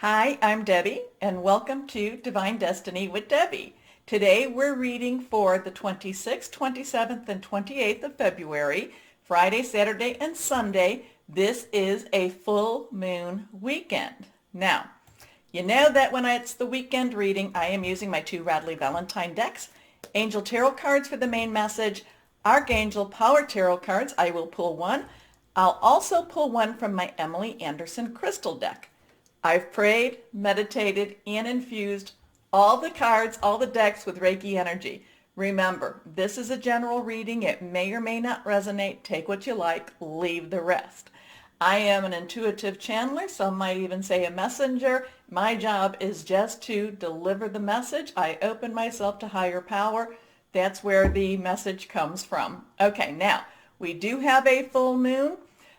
Hi, I'm Debbie, and welcome to Divine Destiny with Debbie. Today we're reading for the 26th, 27th, and 28th of February, Friday, Saturday, and Sunday. This is a full moon weekend. Now, you know that when it's the weekend reading, I am using my two Radley Valentine decks, Angel Tarot cards for the main message, Archangel Power Tarot cards. I will pull one. I'll also pull one from my Emily Anderson Crystal deck. I've prayed, meditated, and infused all the cards, all the decks with Reiki energy. Remember, this is a general reading. It may or may not resonate. Take what you like, leave the rest. I am an intuitive channeler. Some might even say a messenger. My job is just to deliver the message. I open myself to higher power. That's where the message comes from. Okay, now, we do have a full moon.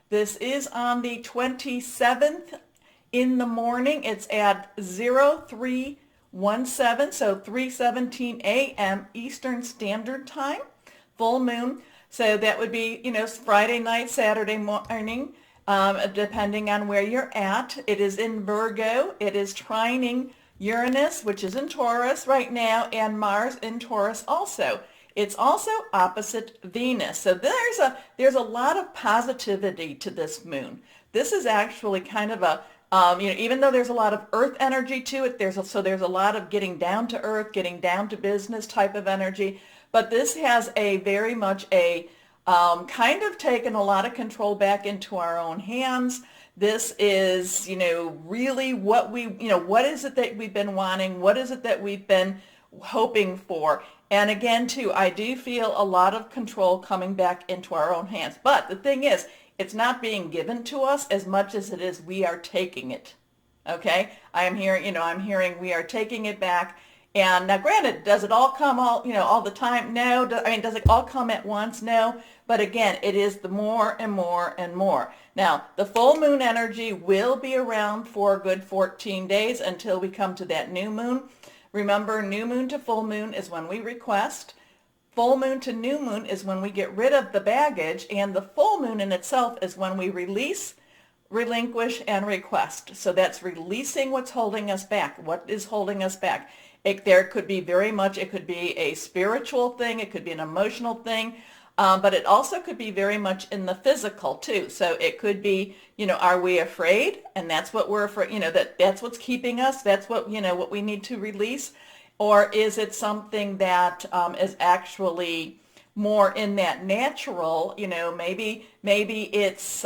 This is on the 27th in the morning. It's at 0317, so 3:17 a.m. Eastern Standard Time, full moon. So that would be, Friday night, Saturday morning, depending on where you're at. It is in Virgo. It is trining Uranus, which is in Taurus right now, and Mars in Taurus also. It's also opposite Venus. So there's a lot of positivity to this moon. This is actually kind of a even though there's a lot of earth energy to it, there's a lot of getting down to earth, getting down to business type of energy. But this has a very much a kind of taken a lot of control back into our own hands. This is, really what what is it that we've been wanting? What is it that we've been hoping for? And again, too, I do feel a lot of control coming back into our own hands. But the thing is, it's not being given to us as much as it is we are taking it. Okay? I'm hearing we are taking it back. And now granted, does it all come all the time? No. Does it all come at once? No. But again, it is the more and more and more. Now, the full moon energy will be around for a good 14 days until we come to that new moon. Remember, new moon to full moon is when we request. Full moon to new moon is when we get rid of the baggage, and the full moon in itself is when we release, relinquish, and request. So that's releasing what's holding us back. What is holding us back? It could be a spiritual thing, it could be an emotional thing, but it also could be very much in the physical too. So it could be, are we afraid? And that's what we're afraid, that's what's keeping us. That's what, what we need to release. Or is it something that is actually more in that natural, maybe it's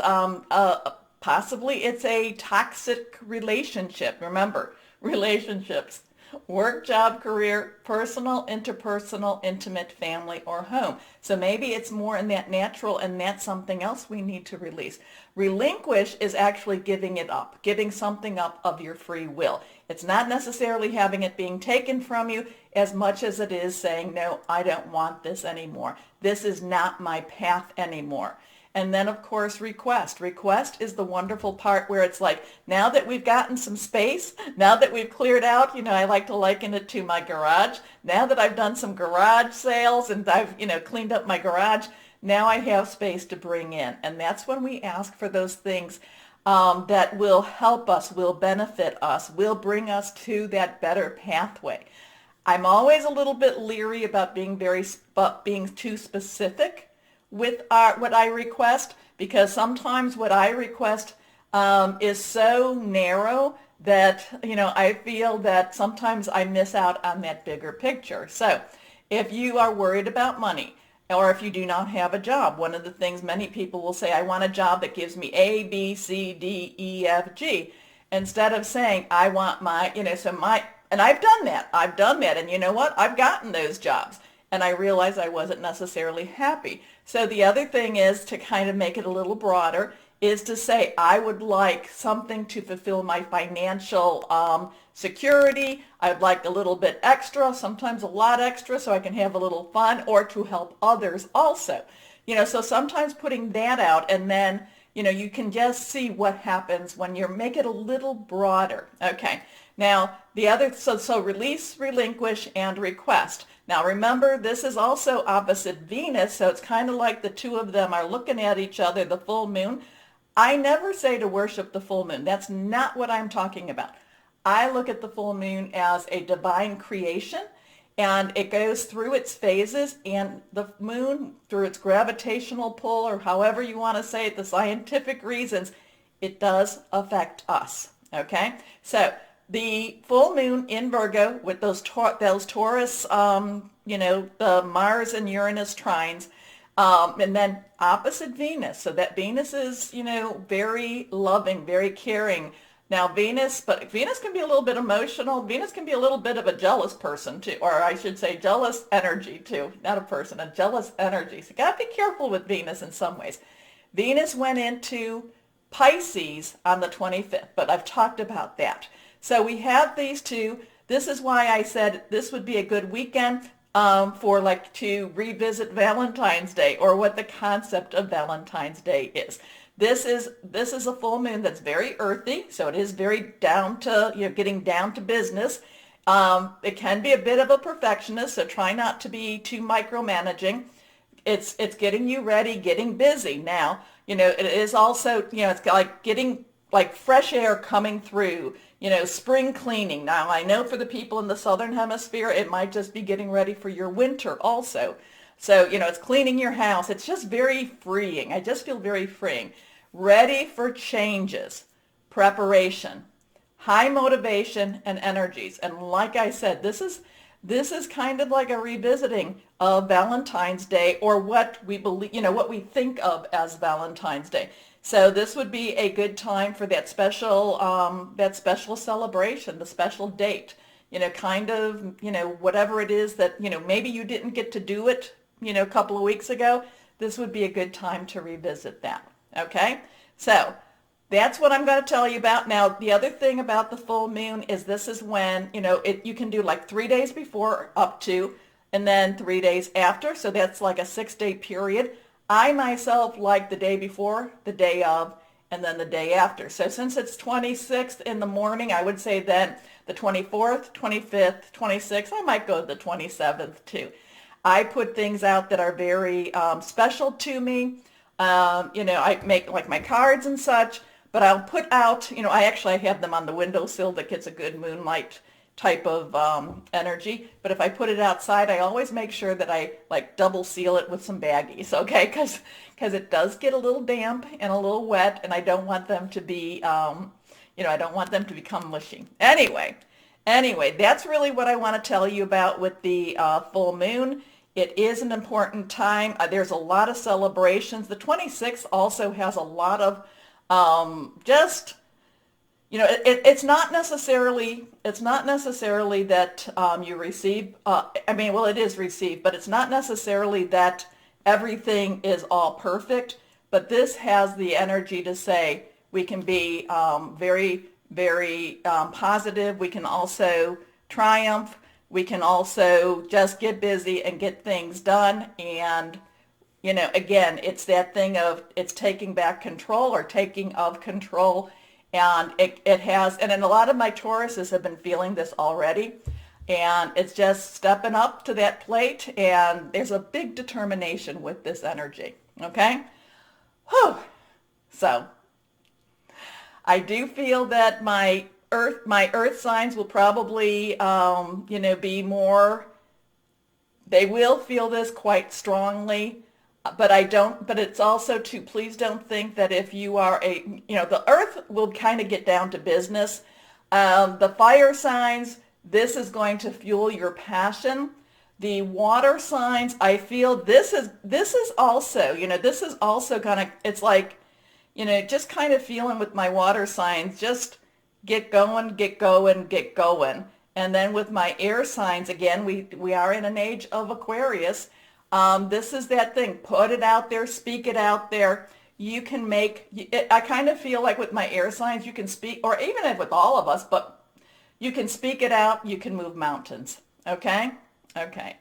possibly it's a toxic relationship. Remember, relationships, work, job, career, personal, interpersonal, intimate, family, or home. So maybe it's more in that natural, and that's something else we need to release. Relinquish is actually giving it up, giving something up of your free will. It's not necessarily having it being taken from you as much as it is saying, no, I don't want this anymore. This is not my path anymore. And then, of course, request. Request is the wonderful part where it's like, now that we've gotten some space, now that we've cleared out, I like to liken it to my garage. Now that I've done some garage sales and I've, cleaned up my garage, now I have space to bring in. And that's when we ask for those things that will help us, will benefit us, will bring us to that better pathway. I'm always a little bit leery about being too specific with what I request, because sometimes what I request is so narrow that, I feel that sometimes I miss out on that bigger picture. So if you are worried about money, or if you do not have a job, one of the things many people will say, I want a job that gives me A, B, C, D, E, F, G, instead of saying, I want and I've done that. And you know what? I've gotten those jobs. And I realized I wasn't necessarily happy. So the other thing is to kind of make it a little broader, is to say, I would like something to fulfill my financial security. I'd like a little bit extra, sometimes a lot extra, so I can have a little fun, or to help others also. So sometimes putting that out, and then, you can just see what happens when you make it a little broader. Okay. Now, the other, so release, relinquish, and request. Now remember, this is also opposite Venus, so it's kind of like the two of them are looking at each other, the full moon. I never say to worship the full moon. That's not what I'm talking about. I look at the full moon as a divine creation, and it goes through its phases, and the moon, through its gravitational pull, or however you want to say it, the scientific reasons, it does affect us. Okay? So the full moon in Virgo with those Taurus, the Mars and Uranus trines, and then opposite Venus. So that Venus is, very loving, very caring. Now but Venus can be a little bit emotional. Venus can be a little bit of a jealous person too, or I should say jealous energy too, not a person, a jealous energy. So you got to be careful with Venus in some ways. Venus went into Pisces on the 25th, but I've talked about that. So we have these two. This is why I said this would be a good weekend to revisit Valentine's Day, or what the concept of Valentine's Day is. This is a full moon that's very earthy, so it is very down to, getting down to business. It can be a bit of a perfectionist, so try not to be too micromanaging. It's getting you ready, getting busy. Now, it is also, it's like getting like fresh air coming through, spring cleaning. Now, I know for the people in the southern hemisphere, it might just be getting ready for your winter also. So, it's cleaning your house. It's just very freeing. I just feel very freeing. Ready for changes, preparation, high motivation and energies. And like I said, this is kind of like a revisiting of Valentine's Day, or what we believe, what we think of as Valentine's Day. So this would be a good time for that special celebration, the special date, whatever it is that, maybe you didn't get to do it, a couple of weeks ago. This would be a good time to revisit that. Okay? So that's what I'm going to tell you about. Now, the other thing about the full moon is this is when, you can do like 3 days before up to, and then 3 days after. So that's like a 6-day period. I myself like the day before, the day of, and then the day after. So since it's 26th in the morning, I would say then the 24th, 25th, 26th, I might go to the 27th too. I put things out that are very special to me. I make like my cards and such, but I'll put out, I actually have them on the windowsill that gets a good moonlight type of energy. But if I put it outside, I always make sure that I like double seal it with some baggies, okay? Because it does get a little damp and a little wet, and I don't want them to be, I don't want them to become mushy. Anyway, that's really what I want to tell you about with the full moon. It is an important time. There's a lot of celebrations. The 26th also has a lot of it's not necessarily that you receive, it is received, but it's not necessarily that everything is all perfect. But this has the energy to say we can be very, very positive. We can also triumph. We can also just get busy and get things done. And, again, it's that thing of it's taking back control, or taking of control. And it has, and a lot of my Tauruses have been feeling this already. And it's just stepping up to that plate. And there's a big determination with this energy. Okay? Whew. So I do feel that my earth signs will probably, be more, they will feel this quite strongly, but it's also too, please don't think that if you are the earth will kind of get down to business. The fire signs, this is going to fuel your passion. The water signs, I feel this is also, this is also gonna, it's like, just kind of feeling with my water signs, just get going, get going, get going. And then with my air signs, again, we are in an age of Aquarius. This is that thing. Put it out there, speak it out there. You can I kind of feel like with my air signs, you can speak, or even if with all of us, but you can speak it out, you can move mountains. Okay? Okay.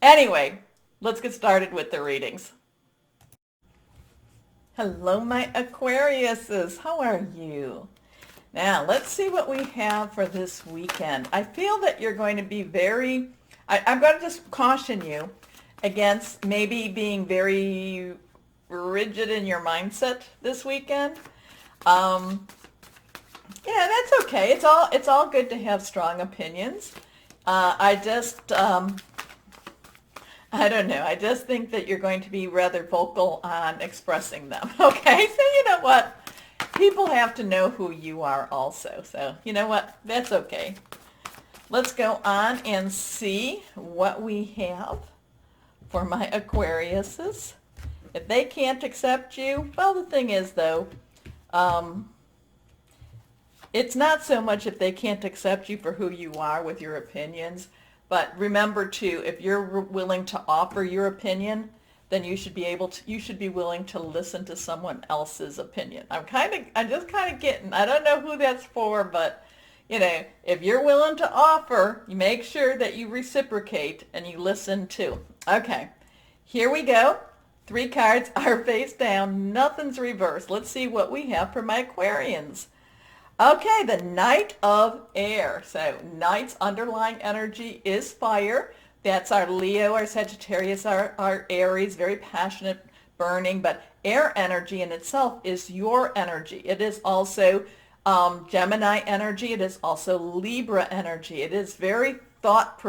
Anyway, let's get started with the readings. Hello, my Aquariuses. How are you? Now, let's see what we have for this weekend. I feel that you're going to be I'm going to just caution you against maybe being very rigid in your mindset this weekend. Yeah, that's okay. It's all good to have strong opinions. I just I don't know. I just think that you're going to be rather vocal on expressing them. Okay, so you know what? People have to know who you are also. So you know what? That's okay. Let's go on and see what we have for my Aquariuses. If they can't accept you, well, the thing is though, um, it's not so much if they can't accept you for who you are with your opinions, but remember too, if you're willing to offer your opinion, then you should be willing to listen to someone else's opinion. I'm just kind of getting, I don't know who that's for, but you know, if you're willing to offer, you make sure that you reciprocate and you listen too. Okay, here we go. 3 cards are face down, nothing's reversed. Let's see what we have for my Aquarians. Okay, the Knight of Air. So Knight's underlying energy is fire. That's our Leo, our Sagittarius, our Aries, very passionate, burning. But air energy in itself is your energy. It is also Gemini energy. It is also Libra energy. It is very thought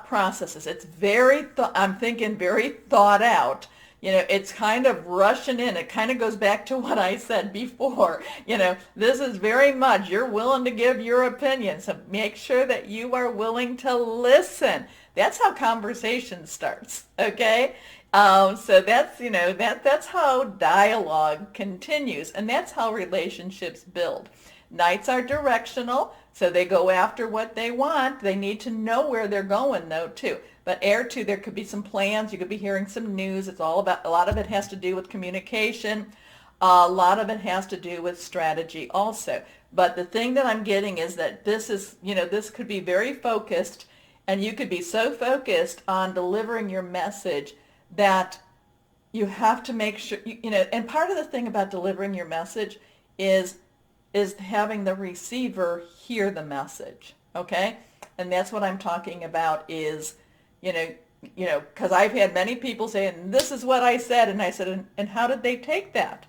processes. It's I'm thinking very thought out. You know, it's kind of rushing in. It kind of goes back to what I said before. You know, this is very much, you're willing to give your opinion. So make sure that you are willing to listen. That's how conversation starts, okay? So that's, you know, that's how dialogue continues. And that's how relationships build. Knights are directional, so they go after what they want. They need to know where they're going, though, too. But air, too, there could be some plans. You could be hearing some news. It's all about, a lot of it has to do with communication. A lot of it has to do with strategy also. But the thing that I'm getting is that this is, you know, this could be very focused, and you could be so focused on delivering your message that you have to make sure, you know, and part of the thing about delivering your message is having the receiver hear the message, okay? And that's what I'm talking about is, you know, because I've had many people say, and this is what I said, and I said, and how did they take that?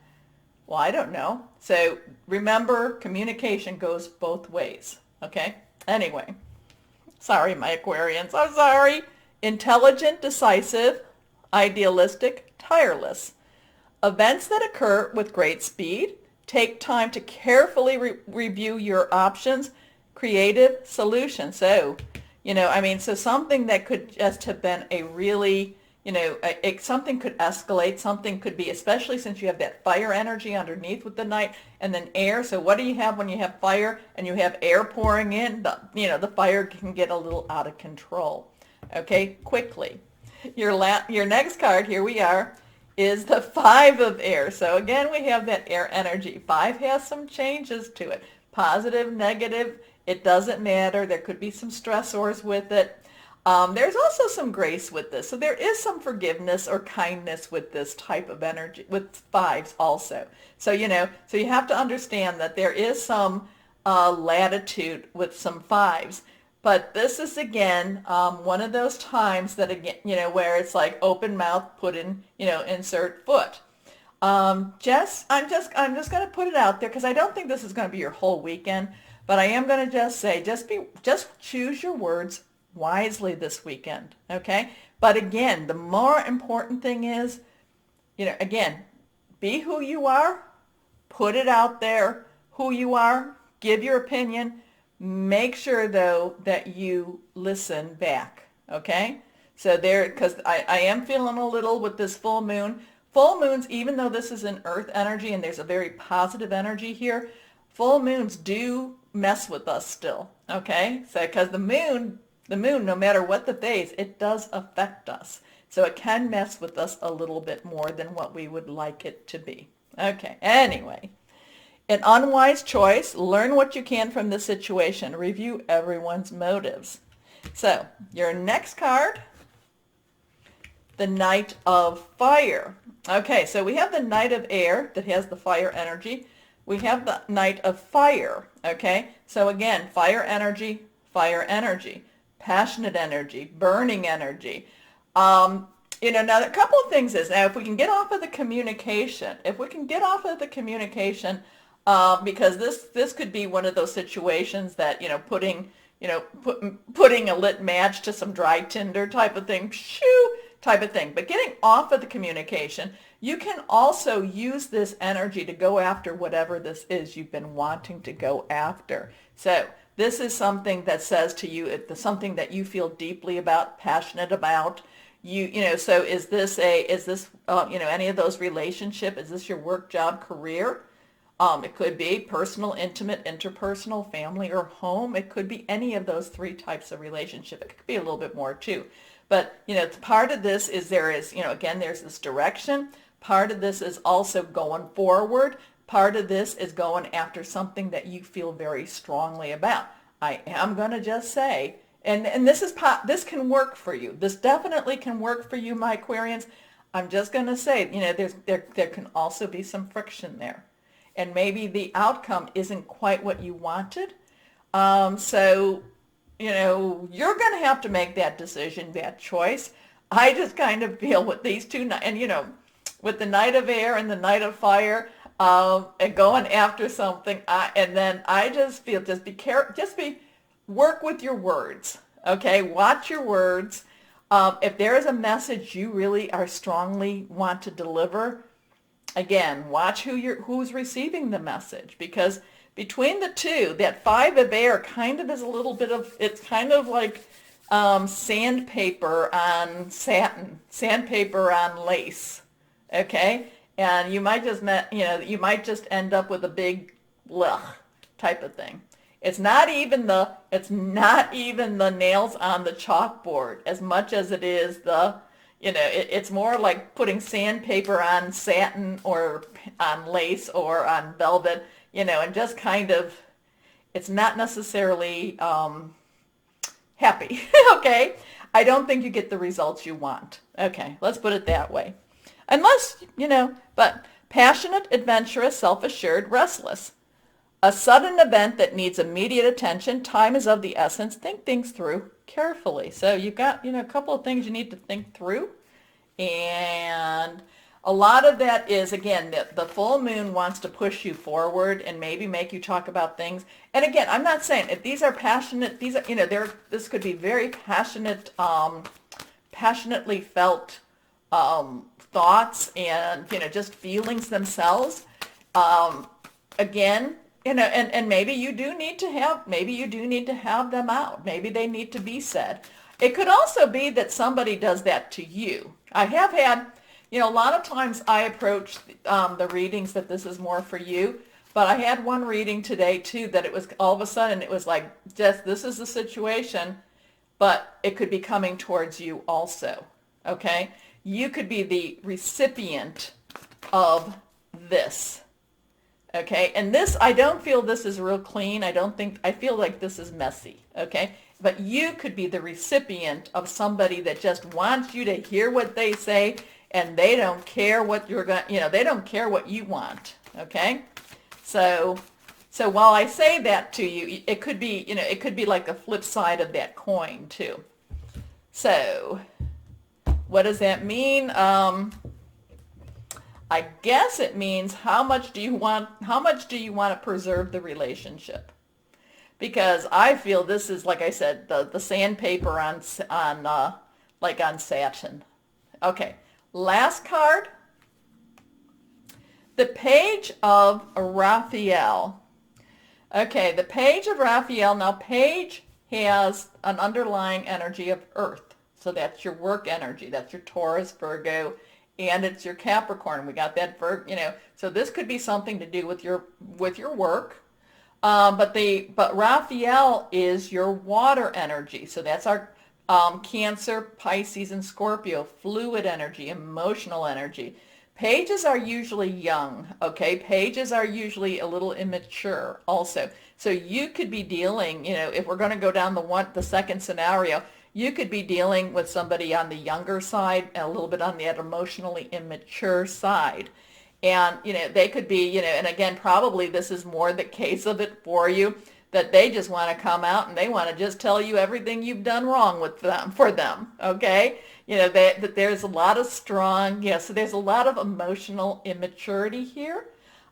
Well, I don't know. So remember, communication goes both ways, okay? Anyway, sorry, my Aquarians, I'm sorry. Intelligent, decisive, idealistic, tireless. Events that occur with great speed. Take time to carefully review your options. Creative solution. So, you know, I mean, so something that could just have been a really, you know, something could escalate. Something could be, especially since you have that fire energy underneath with the Knight and then air. So what do you have when you have fire and you have air pouring in? You know, the fire can get a little out of control. Okay, quickly. Your next card, here we are, is the 5 of air. So again, we have that air energy. 5 has some changes to it. Positive, negative, it doesn't matter. There could be some stressors with it. There's also some grace with this. So there is some forgiveness or kindness with this type of energy, with 5s also. So, you know, so you have to understand that there is some latitude with some 5s. But this is, again, one of those times that, again, you know, where it's like open mouth, put in, you know, insert foot. I'm just going to put it out there because I don't think this is going to be your whole weekend. But I am going to just say, just choose your words wisely this weekend, okay? But again, the more important thing is, you know, again, be who you are, put it out there, who you are, give your opinion. Make sure, though, that you listen back, okay? So there, because I am feeling a little with this full moon. Full moons, even though this is an earth energy and there's a very positive energy here, full moons do mess with us still, okay? So because the moon, no matter what the phase, it does affect us. So it can mess with us a little bit more than what we would like it to be. Okay, anyway. An unwise choice. Learn what you can from the situation. Review everyone's motives. So, your next card, the Knight of Fire. Okay, so we have the Knight of Air that has the fire energy. We have the Knight of Fire, okay? So again, fire energy, passionate energy, burning energy. You know, now a couple of things is, now if we can get off of the communication, because this could be one of those situations that, putting a lit match to some dry tinder type of thing, shoo, type of thing. But getting off of the communication, you can also use this energy to go after whatever this is you've been wanting to go after. So this is something that says to you, it's something that you feel deeply about, passionate about. So is this any of those relationship? Is this your work, job, career? It could be personal, intimate, interpersonal, family, or home. It could be any of those three types of relationship. It could be a little bit more too. But, part of this is again, there's this direction. Part of this is also going forward. Part of this is going after something that you feel very strongly about. I am going to just say, and this can work for you. This definitely can work for you, my Aquarians. I'm just going to say, there can also be some friction there. And maybe the outcome isn't quite what you wanted. So, you're going to have to make that decision, that choice. I just kind of feel with these two, and, with the Knight of Air and the Knight of Fire, and going after something, and then I just feel, work with your words, okay? Watch your words. If there is a message you really are strongly want to deliver, again, watch who's receiving the message, because between the two, that Five of Air kind of is a little bit of, it's kind of like sandpaper on satin, sandpaper on lace, okay? And you might just end up with a big blech type of thing. It's not even the nails on the chalkboard as much as it is it's more like putting sandpaper on satin or on lace or on velvet, and just kind of, it's not necessarily happy, okay? I don't think you get the results you want. Okay, let's put it that way. Unless, but passionate, adventurous, self-assured, restless. A sudden event that needs immediate attention. Time is of the essence. Think things through carefully. So you've got, a couple of things you need to think through. And a lot of that is, again, the full moon wants to push you forward and maybe make you talk about things. And again, I'm not saying if these are passionate, this could be very passionate, passionately felt thoughts and, just feelings themselves. Again, and maybe you do need to have them out. Maybe they need to be said. It could also be that somebody does that to you. I have had, a lot of times I approach the readings that this is more for you, but I had one reading today too that it was all of a sudden it was like, just this is the situation, but it could be coming towards you also, okay? You could be the recipient of this. Okay, and this, I don't feel this is real clean. I feel like this is messy, okay? But you could be the recipient of somebody that just wants you to hear what they say, and they don't care what they don't care what you want, okay? So while I say that to you, it could be like a flip side of that coin too. So what does that mean? I guess it means how much do you want to preserve the relationship? Because I feel this is, like I said, the sandpaper on satin. Okay, last card. The Page of Raphael. Okay, the Page of Raphael. Now, Page has an underlying energy of Earth. So that's your work energy. That's your Taurus, Virgo, and it's your Capricorn. We got that so this could be something to do with your work. But Raphael is your water energy. So that's our Cancer, Pisces, and Scorpio, fluid energy, emotional energy. Pages are usually young, okay? Pages are usually a little immature also. So you could be dealing, if we're going to go down the second scenario, you could be dealing with somebody on the younger side and a little bit on that emotionally immature side. And, they could be, and again, probably this is more the case of it for you, that they just want to come out and they want to just tell you everything you've done wrong for them, okay? That there's a lot of so there's a lot of emotional immaturity here.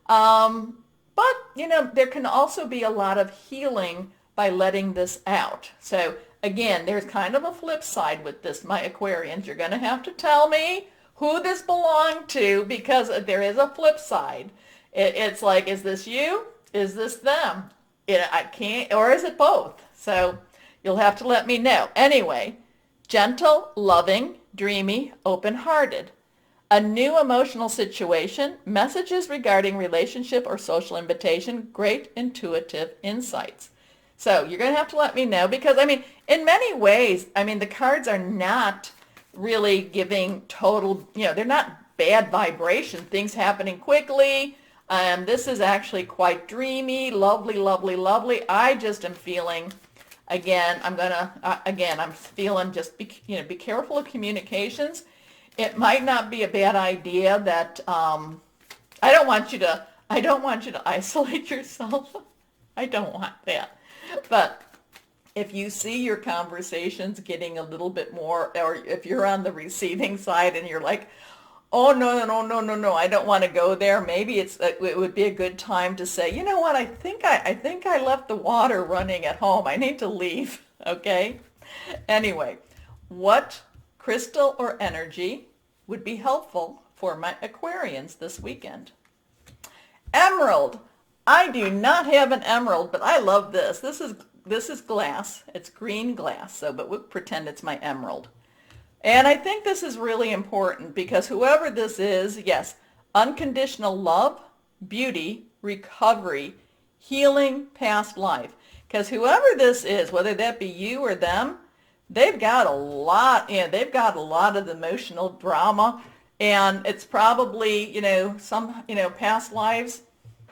But But, there can also be a lot of healing by letting this out. So again, there's kind of a flip side with this, my Aquarians. You're going to have to tell me who this belonged to, because there is a flip side. It's like, is this you? Is this them? I can't, or is it both? So you'll have to let me know. Anyway, gentle, loving, dreamy, open-hearted. A new emotional situation, messages regarding relationship or social invitation, great intuitive insights. So you're going to have to let me know, because, in many ways, the cards are not really giving total, they're not bad vibration, things happening quickly. This is actually quite dreamy, lovely, lovely, lovely. I just am feeling, again, I'm feeling just be careful of communications. It might not be a bad idea that, I don't want you to isolate yourself. I don't want that. But if you see your conversations getting a little bit more, or if you're on the receiving side and you're like, oh, no, I don't want to go there, maybe it would be a good time to say, you know what, I think I left the water running at home. I need to leave, okay? Anyway, what crystal or energy would be helpful for my Aquarians this weekend? Emerald. I do not have an emerald, but I love this. This is glass. It's green glass, but we'll pretend it's my emerald. And I think this is really important, because whoever this is, yes, unconditional love, beauty, recovery, healing, past life. Because whoever this is, whether that be you or them, they've got a lot, of the emotional drama, and it's probably, some, past lives.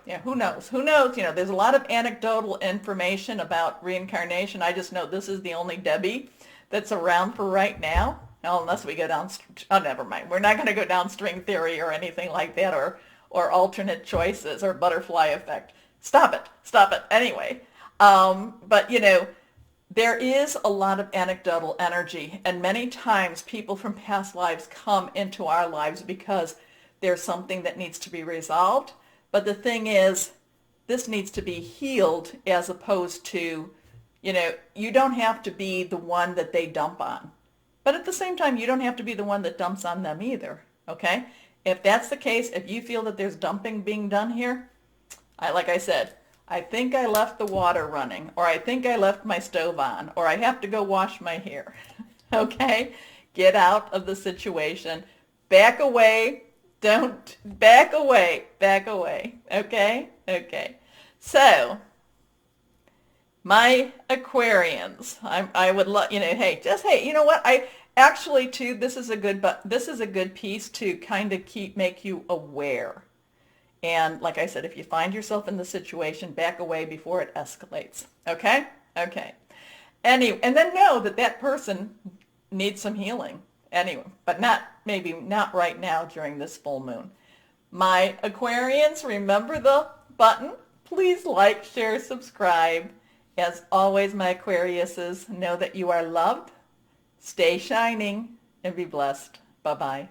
Yeah, who knows? There's a lot of anecdotal information about reincarnation. I just know this is the only Debbie that's around for right now. Well, unless we go down, never mind. We're not going to go down string theory or anything like that, or alternate choices or butterfly effect. Stop it. Anyway, but there is a lot of anecdotal energy, and many times people from past lives come into our lives because there's something that needs to be resolved. But the thing is, this needs to be healed, as opposed to, you don't have to be the one that they dump on. But at the same time, you don't have to be the one that dumps on them either, okay? If that's the case, if you feel that there's dumping being done here, like I said, I think I left the water running, or I think I left my stove on, or I have to go wash my hair, okay? Get out of the situation. Back away. Don't back away, okay? So, my Aquarians, I would love, hey, you know what? I actually too, this is a good piece to kind of make you aware. And like I said, if you find yourself in the situation, back away before it escalates, okay? Okay. And then know that person needs some healing. Anyway, but maybe not right now during this full moon. My Aquarians, remember the button. Please like, share, subscribe. As always, my Aquariuses, know that you are loved. Stay shining and be blessed. Bye-bye.